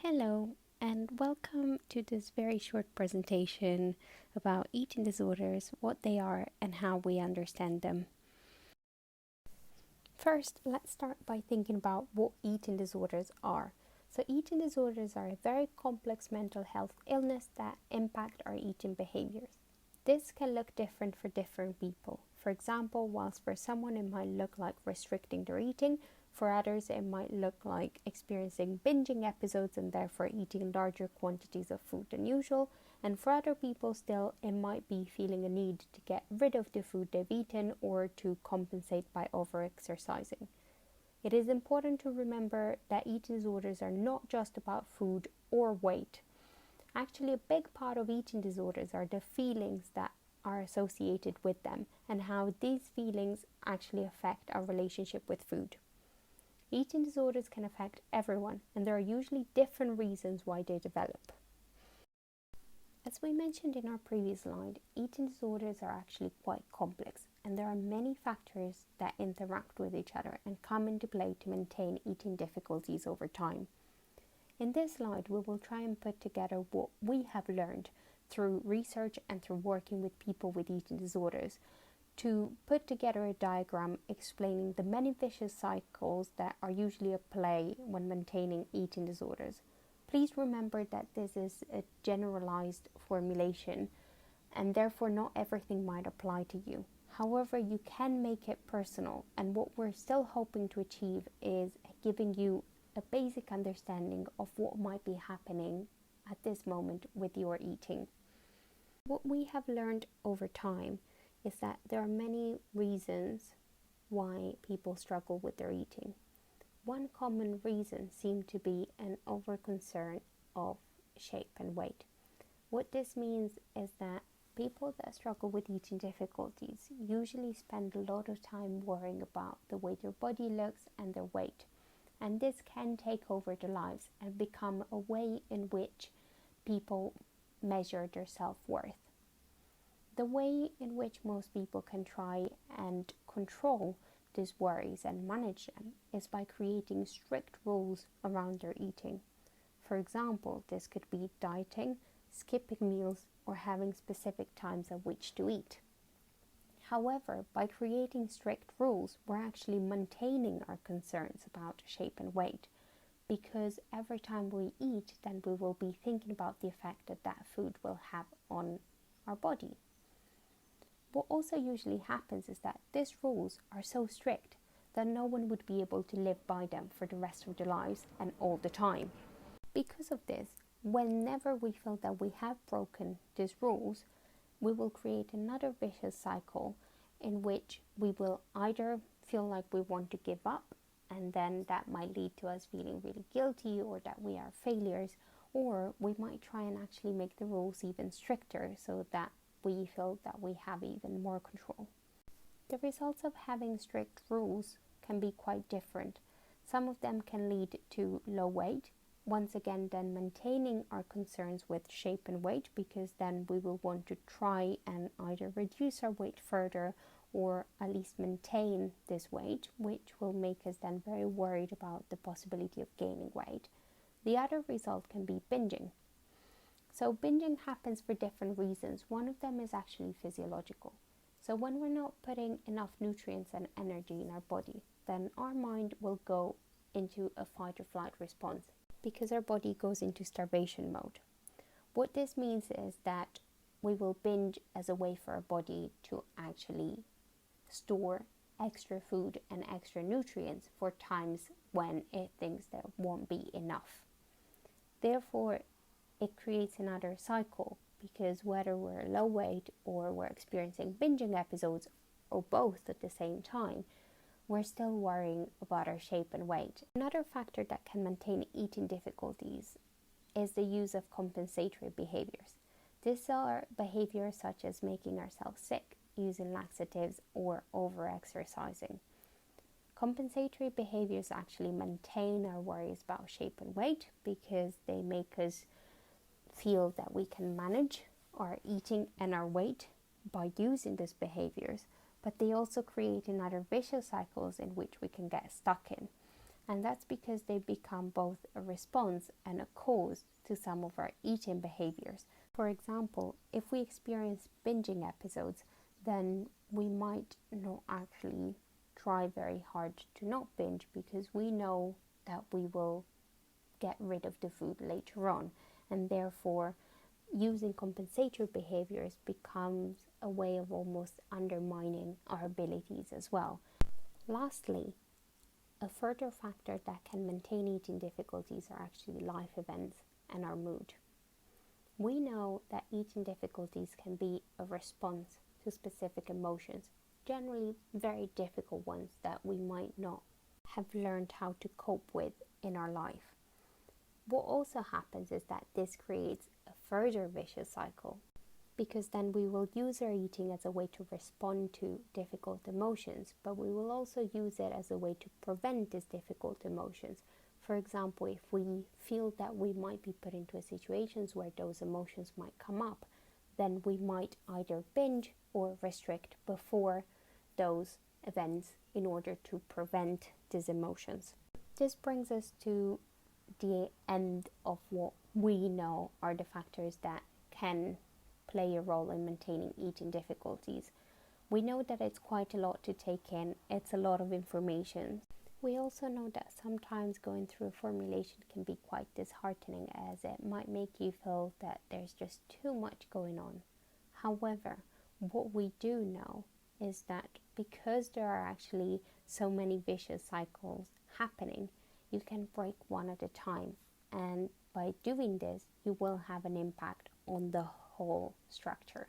Hello, and welcome to this very short presentation about eating disorders, what they are, and how we understand them. First, let's start by thinking about what eating disorders are. So, eating disorders are a very complex mental health illness that impact our eating behaviors. This can look different for different people. For example, whilst for someone it might look like restricting their eating, for others it might look like experiencing binging episodes and therefore eating larger quantities of food than usual, and for other people still it might be feeling a need to get rid of the food they've eaten or to compensate by over-exercising. It is important to remember that eating disorders are not just about food or weight. Actually, a big part of eating disorders are the feelings that are associated with them and how these feelings actually affect our relationship with food. Eating disorders can affect everyone, and there are usually different reasons why they develop. As we mentioned in our previous slide, eating disorders are actually quite complex, and there are many factors that interact with each other and come into play to maintain eating difficulties over time. In this slide, we will try and put together what we have learned through research and through working with people with eating disorders to put together a diagram explaining the many vicious cycles that are usually at play when maintaining eating disorders. Please remember that this is a generalized formulation and therefore not everything might apply to you. However, you can make it personal, and what we're still hoping to achieve is giving you a basic understanding of what might be happening at this moment with your eating. What we have learned over time is that there are many reasons why people struggle with their eating. One common reason seems to be an over-concern of shape and weight. What this means is that people that struggle with eating difficulties usually spend a lot of time worrying about the way their body looks and their weight. And this can take over their lives and become a way in which people measure their self-worth. The way in which most people can try and control these worries and manage them is by creating strict rules around their eating. For example, this could be dieting, skipping meals, or having specific times at which to eat. However, by creating strict rules, we're actually maintaining our concerns about shape and weight, because every time we eat, then we will be thinking about the effect that that food will have on our body. What also usually happens is that these rules are so strict that no one would be able to live by them for the rest of their lives and all the time. Because of this, whenever we feel that we have broken these rules, we will create another vicious cycle in which we will either feel like we want to give up, and then that might lead to us feeling really guilty or that we are failures, or we might try and actually make the rules even stricter so that we feel that we have even more control. The results of having strict rules can be quite different. Some of them can lead to low weight, once again then maintaining our concerns with shape and weight, because then we will want to try and either reduce our weight further or at least maintain this weight, which will make us then very worried about the possibility of gaining weight. The other result can be binging. So binging happens for different reasons. One of them is actually physiological. So when we're not putting enough nutrients and energy in our body, then our mind will go into a fight or flight response because our body goes into starvation mode. What this means is that we will binge as a way for our body to actually store extra food and extra nutrients for times when it thinks there won't be enough. Therefore, it creates another cycle, because whether we're low weight or we're experiencing binging episodes or both at the same time, we're still worrying about our shape and weight. Another factor that can maintain eating difficulties is the use of compensatory behaviors. These are behaviors such as making ourselves sick, using laxatives, or over-exercising. Compensatory behaviors actually maintain our worries about shape and weight because they make us feel that we can manage our eating and our weight by using these behaviors, but they also create another vicious cycles in which we can get stuck in. And that's because they become both a response and a cause to some of our eating behaviors. For example, if we experience binging episodes, then we might not actually try very hard to not binge because we know that we will get rid of the food later on, and therefore using compensatory behaviors becomes a way of almost undermining our abilities as well. Lastly, a further factor that can maintain eating difficulties are actually life events and our mood. We know that eating difficulties can be a response to specific emotions, generally very difficult ones that we might not have learned how to cope with in our life. What also happens is that this creates a further vicious cycle, because then we will use our eating as a way to respond to difficult emotions, but we will also use it as a way to prevent these difficult emotions. For example, if we feel that we might be put into situations where those emotions might come up, then we might either binge or restrict before those events in order to prevent these emotions. This brings us to the end of what we know are the factors that can play a role in maintaining eating difficulties. We know that it's quite a lot to take in, it's a lot of information. We also know that sometimes going through a formulation can be quite disheartening, as it might make you feel that there's just too much going on. However, what we do know is that because there are actually so many vicious cycles happening, you can break one at a time, and by doing this you will have an impact on the whole structure.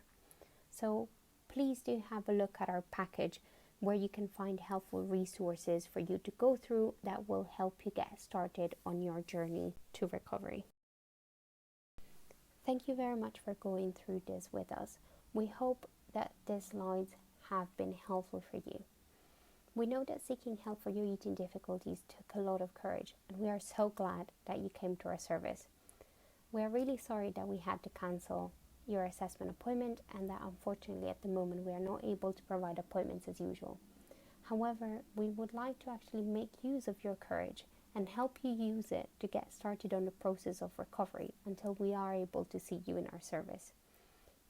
So please do have a look at our package where you can find helpful resources for you to go through that will help you get started on your journey to recovery. Thank you very much for going through this with us. We hope that these slides have been helpful for you. We know that seeking help for your eating difficulties took a lot of courage, and we are so glad that you came to our service. We are really sorry that we had to cancel your assessment appointment, and that unfortunately at the moment we are not able to provide appointments as usual. However, we would like to actually make use of your courage and help you use it to get started on the process of recovery until we are able to see you in our service.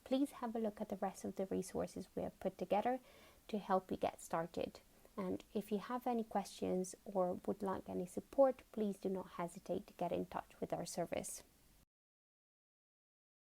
Please have a look at the rest of the resources we have put together to help you get started. And if you have any questions or would like any support, please do not hesitate to get in touch with our service.